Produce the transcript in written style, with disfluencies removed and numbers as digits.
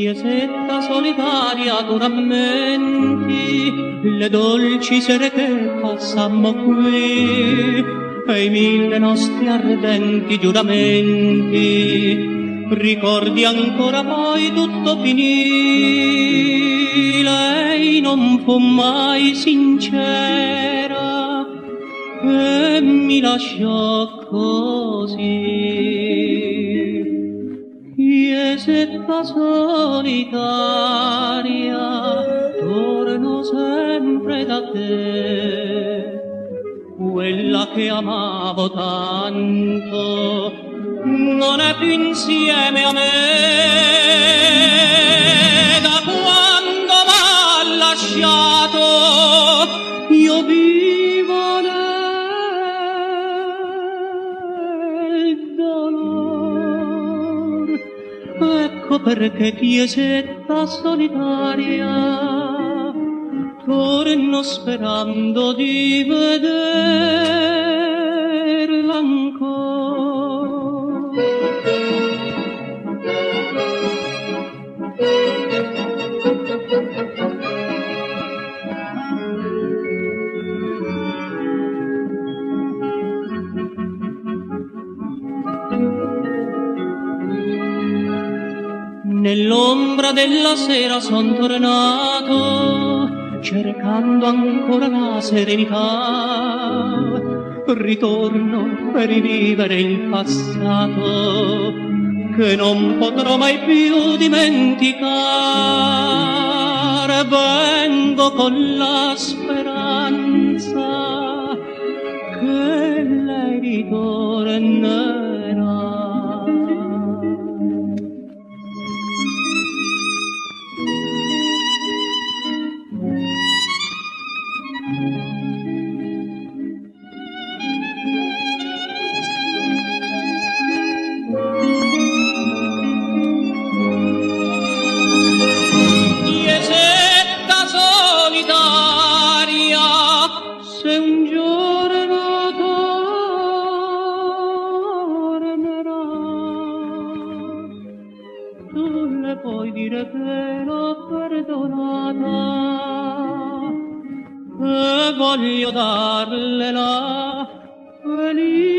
chiesetta solitaria tu rammenti le dolci sere che passammo qui e i mille nostri ardenti giuramenti. Ricordi ancora poi tutto finì, lei non fu mai sincera e mi lasciò così. Chiesetta solitaria, torno sempre da te, quella che amavo tanto non è più insieme a me. Da quando m'ha lasciato io vivo nel dolore. Ecco perché chiesetta solitaria torno sperando di vederla ancora. Nell'ombra della sera son tornato, cercando ancora la serenità. Ritorno per rivivere il passato, che non potrò mai più dimenticare. Vengo con la speranza che lei ritornerà. Se un giorno tornerà, tu le puoi dire che l'ho perdonata e voglio darle la felice